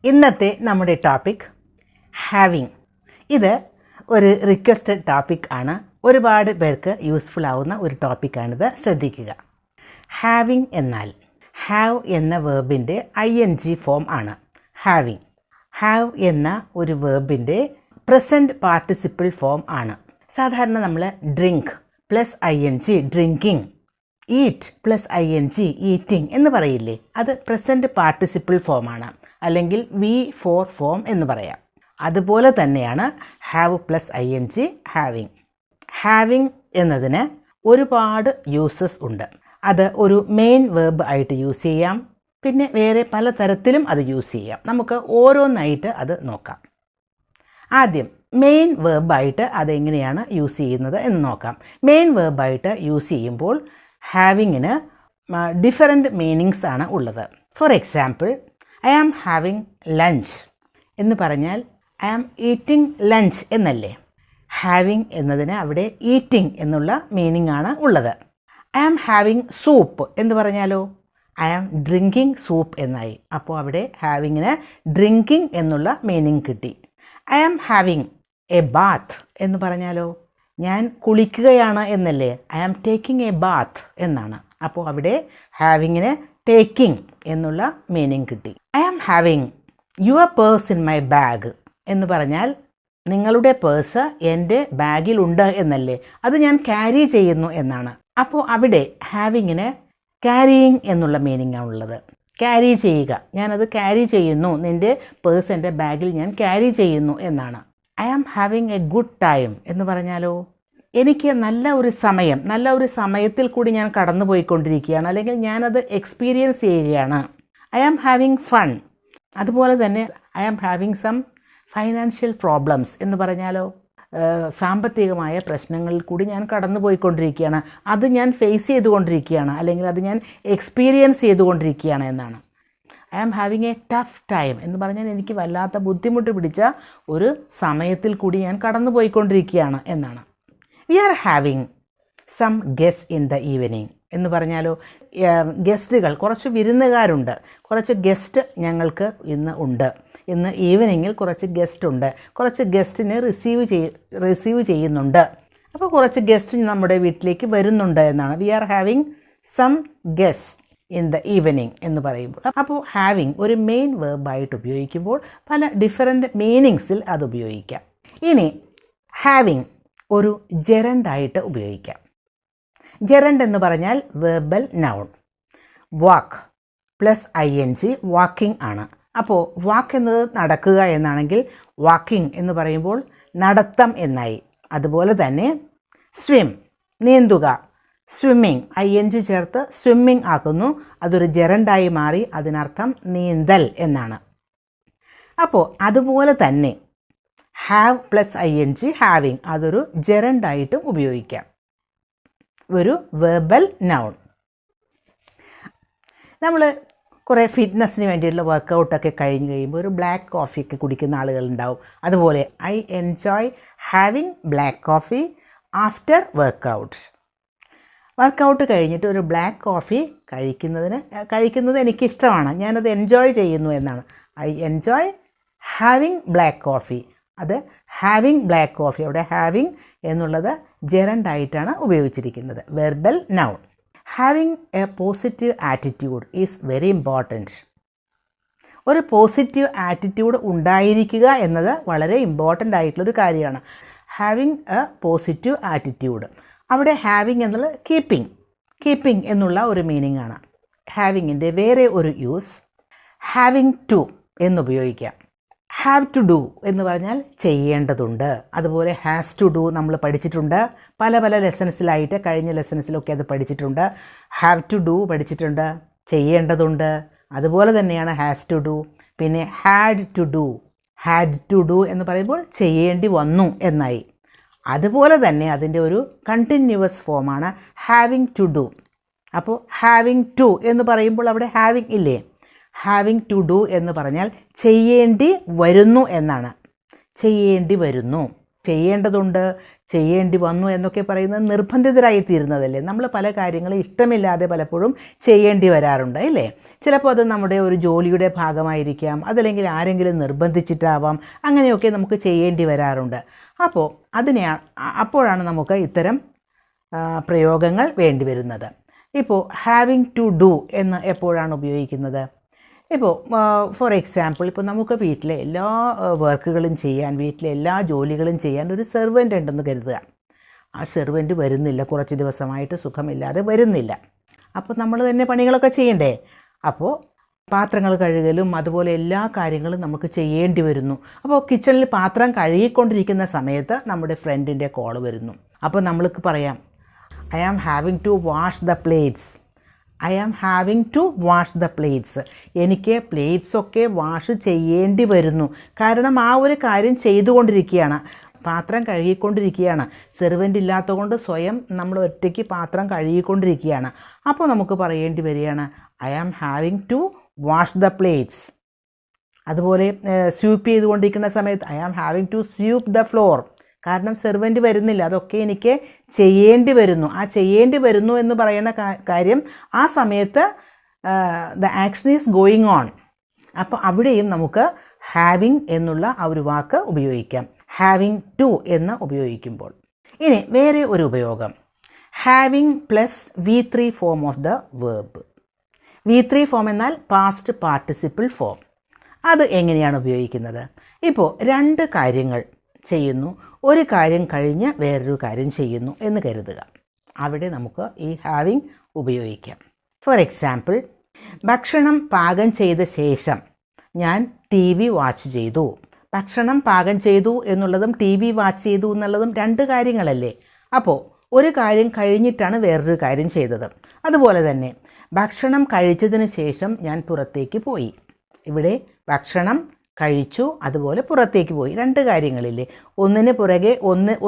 ഇന്നത്തെ നമ്മുടെ topic having. ഇത് ഒരു റിക്വസ്റ്റഡ് ടോപ്പിക് ആണ്. ഒരുപാട് പേർക്ക് യൂസ്ഫുൾ ആവുന്ന ഒരു ടോപ്പിക്കാണിത്. ശ്രദ്ധിക്കുക. ഹാവിങ് എന്നാൽ ഹാവ് എന്ന വേർബിൻ്റെ ING ഫോം ആണ് ഹാവിങ്. ഹാവ് എന്ന ഒരു വേർബിൻ്റെ പ്രസൻറ്റ് പാർട്ടിസിപ്പിൾ ഫോം ആണ്. സാധാരണ നമ്മൾ drink plus ING drinking, eat plus ING eating എന്ന് പറയില്ലേ, അത് പ്രസൻറ്റ് പാർട്ടിസിപ്പിൾ ഫോമാണ്, അല്ലെങ്കിൽ V4 ഫോം എന്ന് പറയാം. അതുപോലെ തന്നെയാണ് have plus ING having. Having എന്നതിന് ഒരുപാട് യൂസസ് ഉണ്ട്. അത് ഒരു മെയിൻ വേർബ് ആയിട്ട് യൂസ് ചെയ്യാം, പിന്നെ വേറെ പലതരത്തിലും അത് യൂസ് ചെയ്യാം. നമുക്ക് ഓരോന്നായിട്ട് അത് നോക്കാം. ആദ്യം മെയിൻ വേർബായിട്ട് അതെങ്ങനെയാണ് യൂസ് ചെയ്യുന്നത് എന്ന് നോക്കാം. മെയിൻ വേർബായിട്ട് യൂസ് ചെയ്യുമ്പോൾ ഹാവിങ്ങിന് ഡിഫറൻറ്റ് മീനിങ്സ് ആണ് ഉള്ളത്. For example, I am having lunch എന്ന് പറഞ്ഞാൽ ഐ ആം ഈറ്റിംഗ് ലഞ്ച് എന്നല്ലേ. ഹാവിങ് എന്നതിന് അവിടെ ഈറ്റിംഗ് എന്നുള്ള മീനിങ് ആണ് ഉള്ളത്. ഐ ആം ഹാവിങ് സൂപ്പ് എന്ന് പറഞ്ഞാലോ ഐ ആം ഡ്രിങ്കിങ് സൂപ്പ് എന്നായി. അപ്പോൾ അവിടെ ഹാവിങ്ങിന് ഡ്രിങ്കിങ് എന്നുള്ള മീനിങ് കിട്ടി. I am having a bath എന്ന് പറഞ്ഞാലോ ഞാൻ കുളിക്കുകയാണ് എന്നല്ലേ, I am taking a bath എന്നാണ്. അപ്പോൾ അവിടെ ഹാവിങ്ങിന് ടേക്കിംഗ് എന്നുള്ള മീനിങ് കിട്ടി. I am having your purse in my bag എന്ന് പറഞ്ഞാൽ നിങ്ങളുടെ പേഴ്സ് എൻ്റെ ബാഗിലുണ്ട് എന്നല്ലേ, അത് ഞാൻ ക്യാരി ചെയ്യുന്നു എന്നാണ്. അപ്പോൾ അവിടെ ഹാവിങ്ങിന് ക്യാരിയിങ് എന്നുള്ള മീനിങ് ആണുള്ളത്. ക്യാരി ചെയ്യുക, ഞാനത് ക്യാരി ചെയ്യുന്നു, നിൻ്റെ പേഴ്സ് എൻ്റെ ബാഗിൽ ഞാൻ ക്യാരി ചെയ്യുന്നു എന്നാണ്. I am having a good time എന്ന് പറഞ്ഞാലോ എനിക്ക് നല്ല ഒരു സമയത്തിൽ കൂടി ഞാൻ കടന്നു പോയിക്കൊണ്ടിരിക്കുകയാണ്, അല്ലെങ്കിൽ ഞാനത് എക്സ്പീരിയൻസ് ചെയ്യുകയാണ്. I am having fun. അതുപോലെ തന്നെ I am having some financial problems എന്ന് പറഞ്ഞാലോ സാമ്പത്തികമായ പ്രശ്നങ്ങളിൽ കൂടി ഞാൻ കടന്നു പോയിക്കൊണ്ടിരിക്കുകയാണ്, അത് ഞാൻ ഫേസ് ചെയ്തുകൊണ്ടിരിക്കുകയാണ്, അല്ലെങ്കിൽ അത് ഞാൻ എക്സ്പീരിയൻസ് ചെയ്തുകൊണ്ടിരിക്കുകയാണ് എന്നാണ്. I am having a tough time എന്ന് പറഞ്ഞാൽ എനിക്ക് വല്ലാത്ത ബുദ്ധിമുട്ട് പിടിച്ച ഒരു സമയത്തിൽ കൂടി ഞാൻ കടന്നു പോയിക്കൊണ്ടിരിക്കുകയാണ് എന്നാണ്. We are having some guest in the evening എന്ന് പറഞ്ഞാലോ ഗസ്റ്റുകൾ, കുറച്ച് വിരുന്നുകാരുണ്ട്, കുറച്ച് ഗസ്റ്റ് ഞങ്ങൾക്ക് ഇന്ന് ഉണ്ട്, ഇന്ന് ഈവനിങ്ങിൽ കുറച്ച് ഗസ്റ്റ് ഉണ്ട്, കുറച്ച് ഗസ്റ്റിനെ റിസീവ് ചെയ്യുന്നുണ്ട്, അപ്പോൾ കുറച്ച് ഗസ്റ്റ് നമ്മുടെ വീട്ടിലേക്ക് വരുന്നുണ്ട് എന്നാണ്. We are having some guest in the evening എന്ന് പറയുമ്പോൾ, അപ്പോൾ ഹാവിങ് ഒരു മെയിൻ വേർബായിട്ട് ഉപയോഗിക്കുമ്പോൾ പല ഡിഫറെൻറ്റ് മീനിങ്സിൽ അത് ഉപയോഗിക്കാം. ഇനി ഹാവിങ് ഒരു ജെറണ്ടായിട്ട് ഉപയോഗിക്കാം. ജെറണ്ട് എന്ന് പറഞ്ഞാൽ വെർബൽ നൗൺ. വാക്ക് പ്ലസ് ING വാക്കിംഗ് ആണ്. അപ്പോൾ വാക്ക് എന്നത് നടക്കുക എന്നാണെങ്കിൽ വാക്കിംഗ് എന്ന് പറയുമ്പോൾ നടത്തം എന്നായി. അതുപോലെ തന്നെ സ്വിം നീന്തുക, സ്വിമ്മിങ് ING ചേർത്ത് സ്വിമ്മിങ് ആക്കുന്നു, അതൊരു ജെറണ്ടായി മാറി, അതിനർത്ഥം നീന്തൽ എന്നാണ്. അപ്പോൾ അതുപോലെ തന്നെ ഹാവ് പ്ലസ് ING ഹാവിങ്, അതൊരു ജെറണ്ടായിട്ടും ഉപയോഗിക്കാം, ഒരു വെർബൽ നൗൺ. നമ്മൾ കുറേ ഫിറ്റ്നസ്സിന് വേണ്ടിയിട്ടുള്ള വർക്കൗട്ടൊക്കെ കഴിഞ്ഞ് കഴിയുമ്പോൾ ഒരു ബ്ലാക്ക് കോഫിയൊക്കെ കുടിക്കുന്ന ആളുകളുണ്ടാവും. അതുപോലെ I enjoy having black coffee after workout കഴിഞ്ഞിട്ട് ഒരു ബ്ലാക്ക് കോഫി കഴിക്കുന്നത് എനിക്കിഷ്ടമാണ്, ഞാനത് എൻജോയ് ചെയ്യുന്നു എന്നാണ്. I enjoy having black coffee, അത് ഹാവിങ് ബ്ലാക്ക് കോഫി, അവിടെ ഹാവിങ് എന്നുള്ളത് ജെറണ്ടായിട്ടാണ് ഉപയോഗിച്ചിരിക്കുന്നത്, verbal noun. Having a positive attitude is very important. ഒരു പോസിറ്റീവ് ആറ്റിറ്റ്യൂഡ് ഉണ്ടായിരിക്കുക എന്നത് വളരെ ഇമ്പോർട്ടൻ്റ് ആയിട്ടുള്ളൊരു കാര്യമാണ്. ഹാവിങ് എ പോസിറ്റീവ് ആറ്റിറ്റ്യൂഡ്, അവിടെ ഹാവിങ് എന്നുള്ളത് കീപ്പിംഗ് എന്നുള്ള ഒരു മീനിങ് ആണ്. ഹാവിങ്ങിൻ്റെ വേറെ ഒരു യൂസ് ഹാവിങ് ടു എന്നുപയോഗിക്കാം. ഹാവ് ടു ഡു എന്ന് പറഞ്ഞാൽ ചെയ്യേണ്ടതുണ്ട്. അതുപോലെ ഹാസ് ടു ഡു നമ്മൾ പഠിച്ചിട്ടുണ്ട് പല ലെസൺസിലായിട്ട്, കഴിഞ്ഞ ലെസൺസിലൊക്കെ അത് പഠിച്ചിട്ടുണ്ട്. ഹാവ് ടു ഡു പഠിച്ചിട്ടുണ്ട്, ചെയ്യേണ്ടതുണ്ട്. അതുപോലെ തന്നെയാണ് ഹാസ് ടു ഡു. പിന്നെ ഹാഡ് ടു ഡു എന്ന് പറയുമ്പോൾ ചെയ്യേണ്ടി വന്നു എന്നായി. അതുപോലെ തന്നെ അതിൻ്റെ ഒരു കണ്ടിന്യൂവസ് ഫോമാണ് ഹാവിങ് ടു ഡു. അപ്പോൾ ഹാവിങ് ടു എന്ന് പറയുമ്പോൾ അവിടെ ഹാവിങ് ഇല്ലേ, ഹാവിങ് ടു ഡു എന്ന് പറഞ്ഞാൽ ചെയ്യേണ്ടി വരുന്നു എന്നാണ്. ചെയ്യേണ്ടി വരുന്നു, ചെയ്യേണ്ടതുണ്ട്, ചെയ്യേണ്ടി വന്നു എന്നൊക്കെ പറയുന്നത് നിർബന്ധിതരായി തീരുന്നതല്ലേ. നമ്മൾ പല കാര്യങ്ങളും ഇഷ്ടമില്ലാതെ പലപ്പോഴും ചെയ്യേണ്ടി വരാറുണ്ട് അല്ലേ. ചിലപ്പോൾ അത് നമ്മുടെ ഒരു ജോലിയുടെ ഭാഗമായിരിക്കാം, അതല്ലെങ്കിൽ ആരെങ്കിലും നിർബന്ധിച്ചിട്ടാവാം, അങ്ങനെയൊക്കെ നമുക്ക് ചെയ്യേണ്ടി വരാറുണ്ട്. അപ്പോൾ അപ്പോഴാണ് നമുക്ക് ഇത്തരം പ്രയോഗങ്ങൾ വേണ്ടി വരുന്നത്. ഇപ്പോൾ ഹാവിങ് ടു ഡു എന്ന് എപ്പോഴാണ് ഉപയോഗിക്കുന്നത്? ഇപ്പോൾ ഫോർ എക്സാമ്പിൾ, ഇപ്പോൾ നമുക്ക് വീട്ടിലെ എല്ലാ വർക്കുകളും ചെയ്യാൻ, വീട്ടിലെ എല്ലാ ജോലികളും ചെയ്യാൻ ഒരു സെർവൻ്റ് ഉണ്ടെന്ന് കരുതുക. ആ സെർവൻ്റ് വരുന്നില്ല, കുറച്ച് ദിവസമായിട്ട് സുഖമില്ലാതെ വരുന്നില്ല. അപ്പോൾ നമ്മൾ തന്നെ പണികളൊക്കെ ചെയ്യണ്ടേ. അപ്പോൾ പാത്രങ്ങൾ കഴുകലും അതുപോലെ എല്ലാ കാര്യങ്ങളും നമുക്ക് ചെയ്യേണ്ടി വരുന്നു. അപ്പോൾ കിച്ചണിൽ പാത്രം കഴുകിക്കൊണ്ടിരിക്കുന്ന സമയത്ത് നമ്മുടെ ഫ്രണ്ടിൻ്റെ കോൾ വരുന്നു. അപ്പോൾ നമ്മൾക്ക് പറയാം, I am having to wash the plates. I am having to wash the plates. എനിക്ക് പ്ലേറ്റ്സൊക്കെ വാഷ് ചെയ്യേണ്ടി വരുന്നു. കാരണം ആ ഒരു കാര്യം ചെയ്തുകൊണ്ടിരിക്കുകയാണ്, പാത്രം കഴുകിക്കൊണ്ടിരിക്കുകയാണ്. സെർവൻ്റ് ഇല്ലാത്തതുകൊണ്ട് സ്വയം നമ്മൾ ഒറ്റയ്ക്ക് പാത്രം കഴുകിക്കൊണ്ടിരിക്കുകയാണ്. അപ്പോൾ നമുക്ക് പറയേണ്ടി വരികയാണ് I am having to wash the plates. അതുപോലെ സ്വീപ്പ് ചെയ്തുകൊണ്ടിരിക്കുന്ന സമയത്ത് I am having to sweep the floor. കാരണം സെർവൻ്റ് വരുന്നില്ല, അതൊക്കെ എനിക്ക് ചെയ്യേണ്ടി വരുന്നു. ആ ചെയ്യേണ്ടി വരുന്നു എന്ന് പറയുന്ന കാര്യം ആ സമയത്ത് the action is going on. അപ്പോൾ അവിടെയും നമുക്ക് ഹാവിങ് എന്നുള്ള ആ ഒരു വാക്ക് ഉപയോഗിക്കാം, ഹാവിങ് ടു എന്ന് ഉപയോഗിക്കുമ്പോൾ. ഇനി വേറെ ഒരു ഉപയോഗം, having plus V3 form of the verb. V3 form എന്നാൽ പാസ്റ്റ് പാർട്ടിസിപ്പിൾ ഫോം. അത് എങ്ങനെയാണ് ഉപയോഗിക്കുന്നത്? ഇപ്പോൾ രണ്ട് കാര്യങ്ങൾ ചെയ്യുന്നു, ഒരു കാര്യം കഴിഞ്ഞ് വേറൊരു കാര്യം ചെയ്യുന്നു എന്ന് കരുതുക. അവിടെ നമുക്ക് ഈ ഹാവിങ് ഉപയോഗിക്കാം. ഫോർ എക്സാമ്പിൾ, ഭക്ഷണം പാകം ചെയ്ത ശേഷം ഞാൻ TV വാച്ച് ചെയ്തു. ഭക്ഷണം പാകം ചെയ്തു എന്നുള്ളതും TV വാച്ച് ചെയ്തു എന്നുള്ളതും രണ്ട് കാര്യങ്ങളല്ലേ. അപ്പോൾ ഒരു കാര്യം കഴിഞ്ഞിട്ടാണ് വേറൊരു കാര്യം ചെയ്തത്. അതുപോലെ തന്നെ ഭക്ഷണം കഴിച്ചതിന് ശേഷം ഞാൻ പുറത്തേക്ക് പോയി. ഇവിടെ ഭക്ഷണം കഴിച്ചു, അതുപോലെ പുറത്തേക്ക് പോയി, രണ്ട് കാര്യങ്ങളില്ലേ. ഒന്നിന് പുറകെ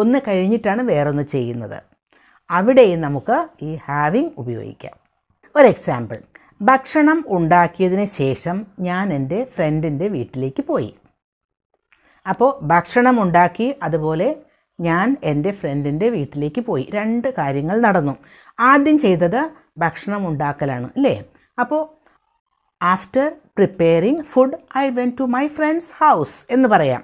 ഒന്ന് കഴിഞ്ഞിട്ടാണ് വേറൊന്ന് ചെയ്യുന്നത്. അവിടെയും നമുക്ക് ഈ ഹാവിങ് ഉപയോഗിക്കാം. ഒരു എക്സാമ്പിൾ, ഭക്ഷണം ഉണ്ടാക്കിയതിന് ശേഷം ഞാൻ എൻ്റെ ഫ്രണ്ടിൻ്റെ വീട്ടിലേക്ക് പോയി. അപ്പോൾ ഭക്ഷണം ഉണ്ടാക്കി, അതുപോലെ ഞാൻ എൻ്റെ ഫ്രണ്ടിൻ്റെ വീട്ടിലേക്ക് പോയി, രണ്ട് കാര്യങ്ങൾ നടന്നു. ആദ്യം ചെയ്തത് ഭക്ഷണം ഉണ്ടാക്കലാണ് അല്ലേ. അപ്പോൾ after preparing food I went to my friends house എന്ന് പറയാം.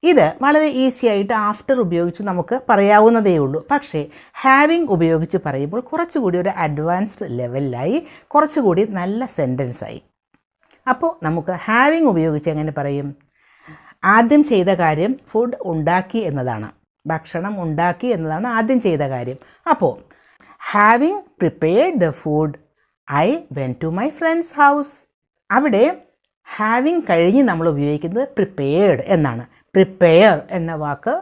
ഇത് വളരെ ഈസി ആയിട്ട് ആഫ്റ്റർ ഉപയോഗിച്ച് നമുക്ക് പറയാവുന്നതേ ഉള്ളൂ. പക്ഷേ ഹാവിങ് ഉപയോഗിച്ച് പറയുമ്പോൾ കുറച്ചുകൂടി ഒരു അഡ്വാൻസ്ഡ് ലെവലിലായി, കുറച്ചുകൂടി നല്ല സെൻറ്റൻസായി. അപ്പോൾ നമുക്ക് ഹാവിങ് ഉപയോഗിച്ച് എങ്ങനെ പറയും? ആദ്യം ചെയ്ത കാര്യം ഫുഡ് ഉണ്ടാക്കി എന്നതാണ്, ഭക്ഷണം ഉണ്ടാക്കി എന്നതാണ് ആദ്യം ചെയ്ത കാര്യം. അപ്പോൾ having prepared the food I went to my friends house. അവിടെ ഹാവിങ് കഴിഞ്ഞ് നമ്മൾ ഉപയോഗിക്കുന്നത് പ്രിപ്പയർഡ് എന്നാണ്. പ്രിപ്പയർ എന്ന വാക്ക്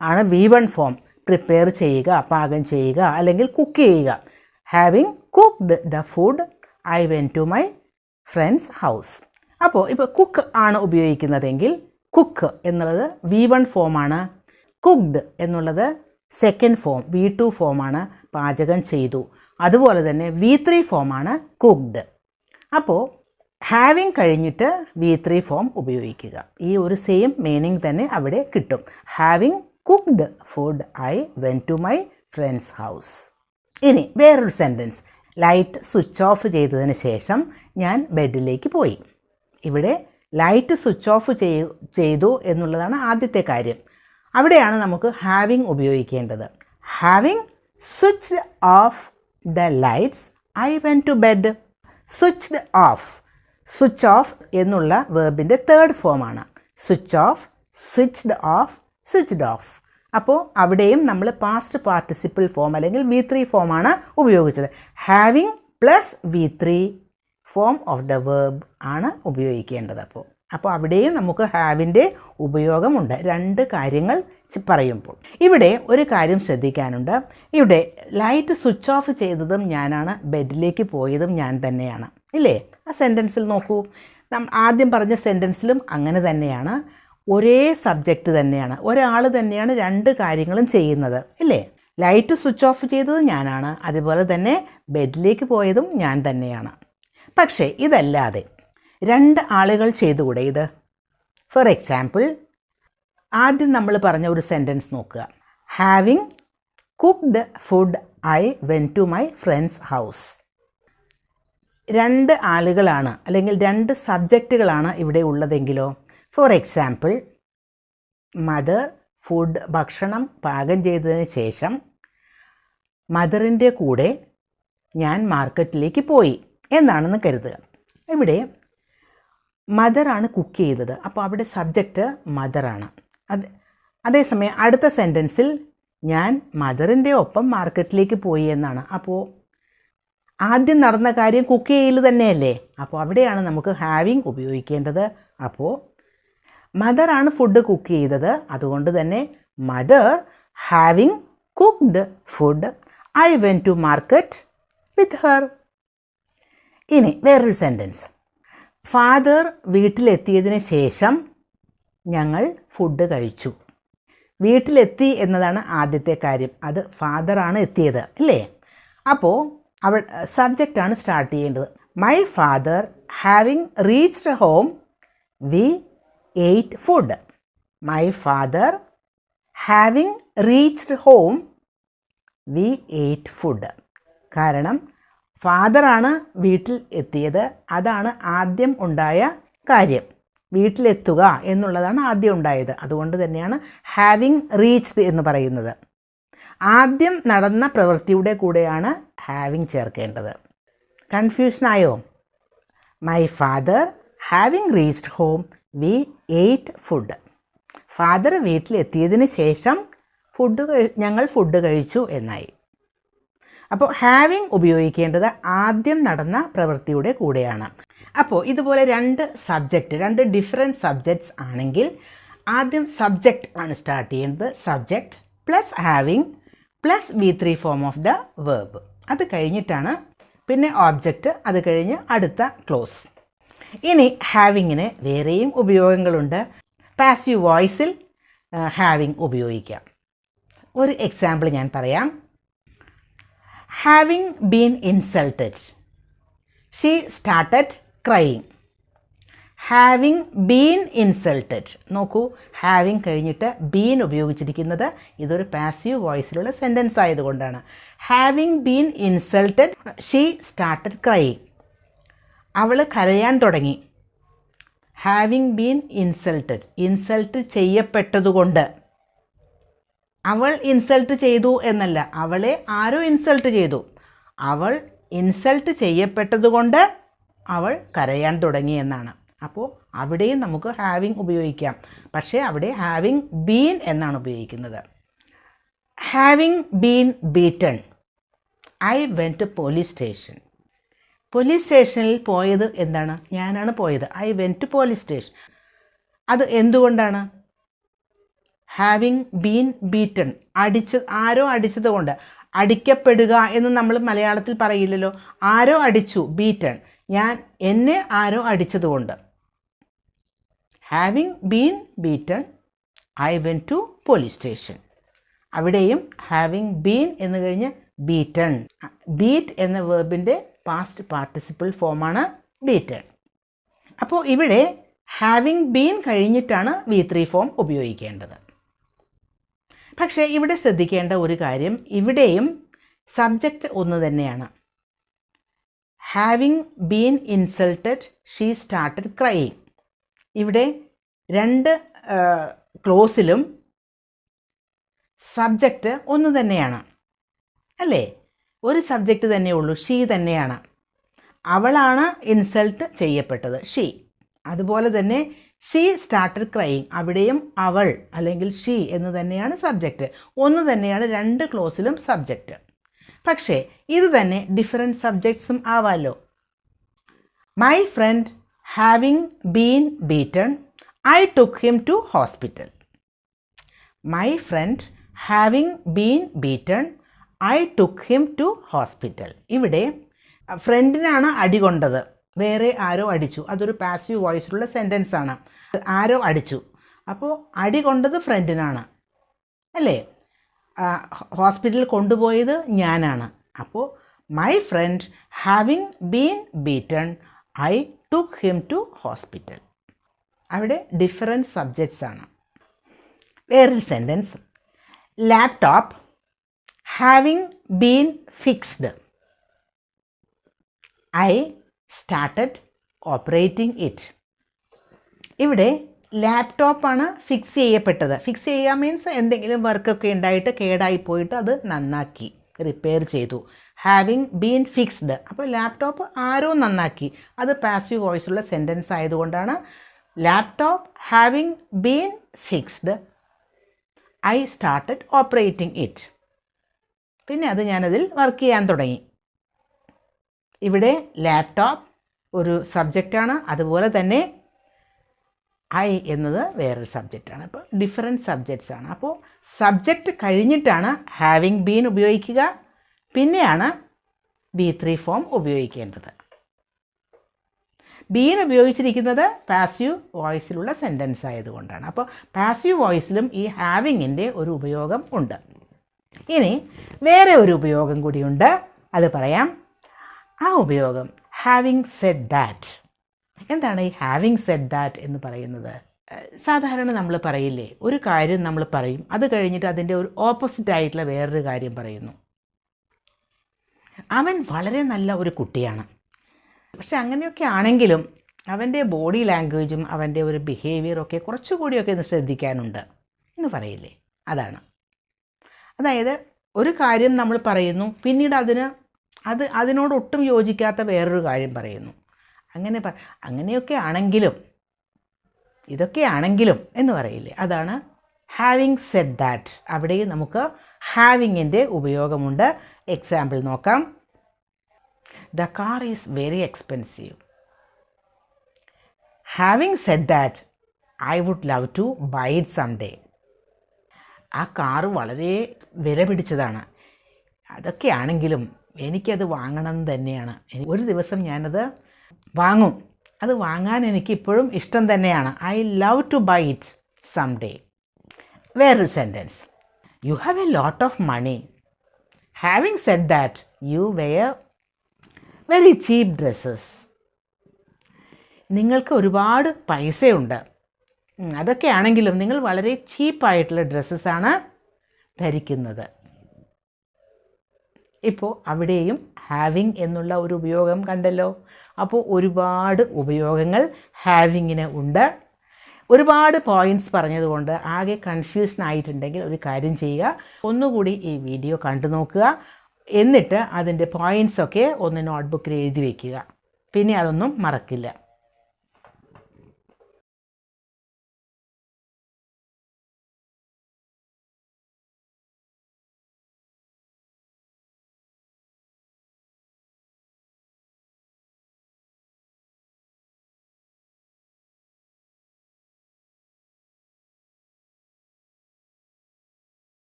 ആണ് V1 ഫോം. പ്രിപ്പയർ ചെയ്യുക, പാകം ചെയ്യുക, അല്ലെങ്കിൽ കുക്ക് ചെയ്യുക. Having cooked the food I went to my friends house. അപ്പോൾ ഇപ്പോൾ കുക്ക് ആണ് ഉപയോഗിക്കുന്നതെങ്കിൽ കുക്ക് എന്നുള്ളത് V1 ഫോമാണ്. കുക്ക്ഡ് എന്നുള്ളത് സെക്കൻഡ് ഫോം, V2 ഫോമാണ്, പാചകം ചെയ്തു. അതുപോലെ തന്നെ V3 ഫോമാണ് കുക്ക്ഡ്. അപ്പോൾ ഹാവിങ് കഴിഞ്ഞിട്ട് V3 ഫോം ഉപയോഗിക്കുക. ഈ ഒരു സെയിം മീനിങ് തന്നെ അവിടെ കിട്ടും. Having cooked food I went to my friends house. ഇനി വേറൊരു സെൻറ്റൻസ്, ലൈറ്റ് സ്വിച്ച് ഓഫ് ചെയ്തതിന് ശേഷം ഞാൻ ബെഡിലേക്ക് പോയി. ഇവിടെ ലൈറ്റ് സ്വിച്ച് ഓഫ് ചെയ്തു എന്നുള്ളതാണ് ആദ്യത്തെ കാര്യം. അവിടെയാണ് നമുക്ക് ഹാവിങ് ഉപയോഗിക്കേണ്ടത്. Having switched off the lights I went to bed. Switched off, switch off എന്നുള്ള വേർബിൻ്റെ തേർഡ് ഫോമാണ്. Switch off, switched off, switched off. അപ്പോൾ അവിടെയും നമ്മൾ പാസ്റ്റ് പാർട്ടിസിപ്പിൾ ഫോം അല്ലെങ്കിൽ V3 ഫോമാണ് ഉപയോഗിച്ചത്. Having plus V3 form of the verb ആണ് ഉപയോഗിക്കേണ്ടത്. അപ്പോൾ അവിടെയും നമുക്ക് ഹാവിൻ്റെ ഉപയോഗമുണ്ട് രണ്ട് കാര്യങ്ങൾ പറയുമ്പോൾ. ഇവിടെ ഒരു കാര്യം ശ്രദ്ധിക്കാനുണ്ട്. ഇവിടെ ലൈറ്റ് സ്വിച്ച് ഓഫ് ചെയ്തതും ഞാനാണ്, ബെഡിലേക്ക് പോയതും ഞാൻ തന്നെയാണ് ഇല്ലേ. ആ സെൻറ്റൻസിൽ നോക്കൂ, ആദ്യം പറഞ്ഞ സെൻറ്റൻസിലും അങ്ങനെ തന്നെയാണ്. ഒരേ സബ്ജക്റ്റ് തന്നെയാണ്, ഒരാൾ തന്നെയാണ് രണ്ട് കാര്യങ്ങളും ചെയ്യുന്നത് ഇല്ലേ. ലൈറ്റ് സ്വിച്ച് ഓഫ് ചെയ്തത് ഞാനാണ്, അതുപോലെ തന്നെ ബെഡിലേക്ക് പോയതും ഞാൻ തന്നെയാണ്. പക്ഷേ ഇതല്ലാതെ രണ്ട് ആളുകൾ ചെയ്തുകൂടെ ഇത്? ഫോർ എക്സാമ്പിൾ, ആദ്യം നമ്മൾ പറഞ്ഞ ഒരു സെൻറ്റൻസ് നോക്കുക. Having cooked food I went to my friends house. 2 ആളുകളാണ് അല്ലെങ്കിൽ 2 സബ്ജക്റ്റുകളാണ് ഇവിടെ ഉള്ളതെങ്കിലോ, ഫോർ എക്സാമ്പിൾ മദർ ഫുഡ് ഭക്ഷണം പാകം ചെയ്തതിന് ശേഷം മദറിൻ്റെ കൂടെ ഞാൻ മാർക്കറ്റിലേക്ക് പോയി എന്നാണെന്ന് കരുതുക. ഇവിടെ മദറാണ് കുക്ക് ചെയ്തത്, അപ്പോൾ അവിടെ സബ്ജക്റ്റ് മദറാണ്. അതേസമയം അടുത്ത സെൻറ്റൻസിൽ ഞാൻ മദറിൻ്റെ ഒപ്പം മാർക്കറ്റിലേക്ക് പോയി എന്നാണ്. അപ്പോൾ ആദ്യം നടന്ന കാര്യം കുക്ക് ചെയ്യൽ തന്നെയല്ലേ, അപ്പോൾ അവിടെയാണ് നമുക്ക് ഹാവിങ് ഉപയോഗിക്കേണ്ടത്. അപ്പോൾ മദറാണ് ഫുഡ് കുക്ക് ചെയ്തത്, അതുകൊണ്ട് തന്നെ mother having cooked food I went to market with her. ഇനി വേറൊരു സെൻറ്റൻസ്. ഫാദർ വീട്ടിലെത്തിയതിന് ശേഷം ഞങ്ങൾ ഫുഡ് കഴിച്ചു. വീട്ടിലെത്തി എന്നതാണ് ആദ്യത്തെ കാര്യം, അത് ഫാദറാണ് എത്തിയത് അല്ലേ. അപ്പോൾ സബ്ജക്റ്റാണ് സ്റ്റാർട്ട് ചെയ്യേണ്ടത്. My father having reached home we ate food. My father having reached home we ate food. കാരണം ഫാദറാണ് വീട്ടിൽ എത്തിയത്, അതാണ് ആദ്യം ഉണ്ടായ കാര്യം. വീട്ടിലെത്തുക എന്നുള്ളതാണ് ആദ്യം ഉണ്ടായത്, അതുകൊണ്ട് തന്നെയാണ് ഹാവിങ് റീച്ച്ഡ് എന്ന് പറയുന്നത്. ആദ്യം നടന്ന പ്രവൃത്തിയുടെ കൂടെയാണ് ഹാവിങ് ചേർക്കേണ്ടത്. കൺഫ്യൂഷനായോ? My father having reached home we ate food. Father വീട്ടിലെത്തിയതിന് ശേഷം ഞങ്ങൾ ഫുഡ് കഴിച്ചു എന്നായി. അപ്പോൾ ഹാവിങ് ഉപയോഗിക്കേണ്ടത് ആദ്യം നടന്ന പ്രവൃത്തിയുടെ കൂടെയാണ്. അപ്പോൾ ഇതുപോലെ 2 ഡിഫറെൻറ്റ് സബ്ജക്ട്സ് ആണെങ്കിൽ ആദ്യം സബ്ജക്റ്റ് ആണ് സ്റ്റാർട്ട് ചെയ്യുന്നത്. Subject plus having plus V3 form of the verb. അത് കഴിഞ്ഞിട്ടാണ് പിന്നെ ഓബ്ജക്റ്റ്, അത് കഴിഞ്ഞ് അടുത്ത ക്ലോസ്. ഇനി ഹാവിങ്ങിന് വേറെയും ഉപയോഗങ്ങളുണ്ട്. പാസീവ് വോയിസിൽ ഹാവിങ് ഉപയോഗിക്കാം. ഒരു എക്സാമ്പിൾ ഞാൻ പറയാം. Having been insulted she started crying. Having been insulted. നോക്കൂ, ഹാവിങ് കഴിഞ്ഞിട്ട് ബീൻ ഉപയോഗിച്ചിരിക്കുന്നത് ഇതൊരു പാസീവ് വോയിസിലുള്ള സെൻറ്റൻസ് ആയതുകൊണ്ടാണ്. Having been insulted she started crying. അവൾ കരയാൻ തുടങ്ങി. Having been insulted, insult ചെയ്യപ്പെട്ടതുകൊണ്ട്. അവൾ ഇൻസൾട്ട് ചെയ്തു എന്നല്ല, അവളെ ആരോ ഇൻസൾട്ട് ചെയ്തു. അവൾ ഇൻസൾട്ട് ചെയ്യപ്പെട്ടതുകൊണ്ട് അവൾ കരയാൻ തുടങ്ങി എന്നാണ്. അപ്പോൾ അവിടെയും നമുക്ക് ഹാവിങ് ഉപയോഗിക്കാം, പക്ഷേ അവിടെ ഹാവിങ് ബീൻ എന്നാണ് ഉപയോഗിക്കുന്നത്. Having been beaten I went to police station. Police സ്റ്റേഷനിൽ പോയത് എന്താണ്? ഞാനാണ് പോയത്. I went to police station. അത് എന്തുകൊണ്ടാണ്? ഹാവിങ് ബീൻ ബീറ്റൺ, ആരോ അടിച്ചത് കൊണ്ട്. അടിക്കപ്പെടുക എന്ന് നമ്മൾ മലയാളത്തിൽ പറയില്ലല്ലോ. ആരോ അടിച്ചു, ബീറ്റൺ. എന്നെ ആരോ അടിച്ചതുകൊണ്ട്. Having been beaten I went to police station. അവിടെയും ഹാവിങ് ബീൻ എന്ന് കഴിഞ്ഞ് ബീറ്റൺ. ബീറ്റ് എന്ന വേർബിൻ്റെ പാസ്റ്റ് പാർട്ടിസിപ്പിൾ ഫോമാണ് ബീറ്റൺ. അപ്പോൾ ഇവിടെ ഹാവിങ് ബീൻ കഴിഞ്ഞിട്ടാണ് V3 ഫോം ഉപയോഗിക്കേണ്ടത്. പക്ഷേ ഇവിടെ ശ്രദ്ധിക്കേണ്ട ഒരു കാര്യം, ഇവിടെയും സബ്ജക്റ്റ് ഒന്ന് തന്നെയാണ്. Having been insulted she started crying. ഇവിടെ 2 ക്ലോസിലും സബ്ജക്റ്റ് ഒന്ന് തന്നെയാണ് അല്ലേ? ഒരു സബ്ജക്റ്റ് തന്നെ ഉള്ളൂ, ഷീ തന്നെയാണ്. അവളാണ് ഇൻസൾട്ട് ചെയ്യപ്പെട്ടത്, ഷീ. അതുപോലെ തന്നെ ഷീ സ്റ്റാർട്ടഡ് ക്രൈയിങ്, അവിടെയും അവൾ അല്ലെങ്കിൽ ഷീ എന്ന് തന്നെയാണ് സബ്ജക്റ്റ്. ഒന്ന് തന്നെയാണ് 2 ക്ലോസിലും സബ്ജക്റ്റ്. പക്ഷേ ഇത് തന്നെ ഡിഫറെൻറ്റ് സബ്ജക്ട്സും ആവാമല്ലോ. My friend having been beaten I took him to hospital. My friend having been beaten I took him to hospital. ഇവിടെ ഫ്രണ്ടിനാണ് അടി കൊണ്ടത്, വേറെ ആരോ അടിച്ചു. അതൊരു പാസീവ് വോയിസിലുള്ള സെൻറ്റൻസ് ആണ്. ആരോ അടിച്ചു, അപ്പോൾ അടി കൊണ്ടത് ഫ്രണ്ടിനാണ് അല്ലേ? ഹോസ്പിറ്റലിൽ കൊണ്ടുപോയത് ഞാനാണ്. അപ്പോൾ my friend having been beaten I took him to hospital. അവിടെ ഡിഫറെൻറ്റ് സബ്ജക്ട്സ് ആണ്. വേറൊരു sentence, laptop having been fixed I started operating it. ഇവിടെ ലാപ്ടോപ്പാണ് ഫിക്സ് ചെയ്യപ്പെട്ടത്. ഫിക്സ് ചെയ്യുക മീൻസ് എന്തെങ്കിലും വർക്കൊക്കെ ഉണ്ടായിട്ട് കേടായി പോയിട്ട് അത് നന്നാക്കി, റിപ്പയർ ചെയ്തു. ഹാവിങ് ബീൻ ഫിക്സ്ഡ്, അപ്പോൾ ലാപ്ടോപ്പ് ആരോ നന്നാക്കി. അത് പാസീവ് വോയിസുള്ള സെൻറ്റൻസ് ആയതുകൊണ്ടാണ് laptop having been fixed I started operating it. പിന്നെ അത് ഞാനതിൽ വർക്ക് ചെയ്യാൻ തുടങ്ങി. ഇവിടെ ലാപ്ടോപ്പ് ഒരു സബ്ജക്റ്റാണ്, അതുപോലെ തന്നെ ഐ എന്നത് വേറൊരു സബ്ജക്റ്റാണ്. അപ്പോൾ ഡിഫറെൻറ്റ് സബ്ജക്ട്സ് ആണ്. അപ്പോൾ സബ്ജക്റ്റ് കഴിഞ്ഞിട്ടാണ് ഹാവിങ് ബീൻ ഉപയോഗിക്കുക, പിന്നെയാണ് B3 ഫോം ഉപയോഗിക്കേണ്ടത്. ബീൻ ഉപയോഗിച്ചിരിക്കുന്നത് പാസീവ് വോയിസിലുള്ള സെൻറ്റൻസ് ആയതുകൊണ്ടാണ്. അപ്പോൾ പാസീവ് വോയിസിലും ഈ ഹാവിങ്ങിൻ്റെ ഒരു ഉപയോഗം ഉണ്ട്. ഇനി വേറെ ഒരു ഉപയോഗം കൂടിയുണ്ട്, അത് പറയാം. ആ ഉപയോഗം ഹാവിങ് സെഡ് ദാറ്റ്. എന്താണ് ഈ ഹാവിങ് സെഡ് ദാറ്റ് എന്ന് പറയുന്നത്? സാധാരണ നമ്മൾ പറയില്ലേ, ഒരു കാര്യം നമ്മൾ പറയും, അത് കഴിഞ്ഞിട്ട് അതിൻ്റെ ഒരു ഓപ്പോസിറ്റ് ആയിട്ടുള്ള വേറൊരു കാര്യം പറയുന്നു. അവൻ വളരെ നല്ല ഒരു കുട്ടിയാണ്, പക്ഷെ അങ്ങനെയൊക്കെ ആണെങ്കിലും അവൻ്റെ ബോഡി ലാംഗ്വേജും അവൻ്റെ ഒരു ബിഹേവിയറൊക്കെ കുറച്ചുകൂടിയൊക്കെ ഒന്ന് ശ്രദ്ധിക്കാനുണ്ട് എന്ന് പറയില്ലേ, അതാണ്. അതായത് ഒരു കാര്യം നമ്മൾ പറയുന്നു, പിന്നീട് അതിനോടൊട്ടും യോജിക്കാത്ത വേറൊരു കാര്യം പറയുന്നു. അങ്ങനെയൊക്കെ ആണെങ്കിലും ഇതൊക്കെയാണെങ്കിലും എന്ന് പറയില്ലേ, അതാണ് ഹാവിങ് സെഡ് ദാറ്റ്. അവിടെയും നമുക്ക് ഹാവിങ്ങിൻ്റെ ഉപയോഗമുണ്ട്. എക്സാമ്പിൾ നോക്കാം. The car is very expensive. Having said that I would love to buy it some day. ആ കാറ് വളരെ വില പിടിച്ചതാണ്, അതൊക്കെയാണെങ്കിലും എനിക്കത് വാങ്ങണം തന്നെയാണ്. ഒരു ദിവസം ഞാനത് വാങ്ങും, അത് വാങ്ങാൻ എനിക്കിപ്പോഴും ഇഷ്ടം തന്നെയാണ്. I love to buy it some day. വേറൊരു sentence, you have a lot of money. Having said that you wear very cheap dresses. നിങ്ങൾക്ക് ഒരുപാട് പൈസയുണ്ട്, അതൊക്കെയാണെങ്കിലും നിങ്ങൾ വളരെ ചീപ്പായിട്ടുള്ള ഡ്രസ്സസാണ് ധരിക്കുന്നത്. ഇപ്പോൾ അവിടെയും ഹാവിങ് എന്നുള്ള ഒരു ഉപയോഗം കണ്ടല്ലോ. അപ്പോൾ ഒരുപാട് ഉപയോഗങ്ങൾ ഹാവിങ്ങിന് ഉണ്ട്. ഒരുപാട് പോയിൻറ്റ്സ് പറഞ്ഞതുകൊണ്ട് ആകെ കൺഫ്യൂഷൻ ആയിട്ടുണ്ടെങ്കിൽ ഒരു കാര്യം ചെയ്യുക, ഒന്നുകൂടി ഈ വീഡിയോ കണ്ടു നോക്കുക, എന്നിട്ട് അതിൻ്റെ പോയിൻറ്റ്സൊക്കെ ഒന്ന് നോട്ട്ബുക്കിൽ എഴുതി വയ്ക്കുക. പിന്നെ അതൊന്നും മറക്കില്ല.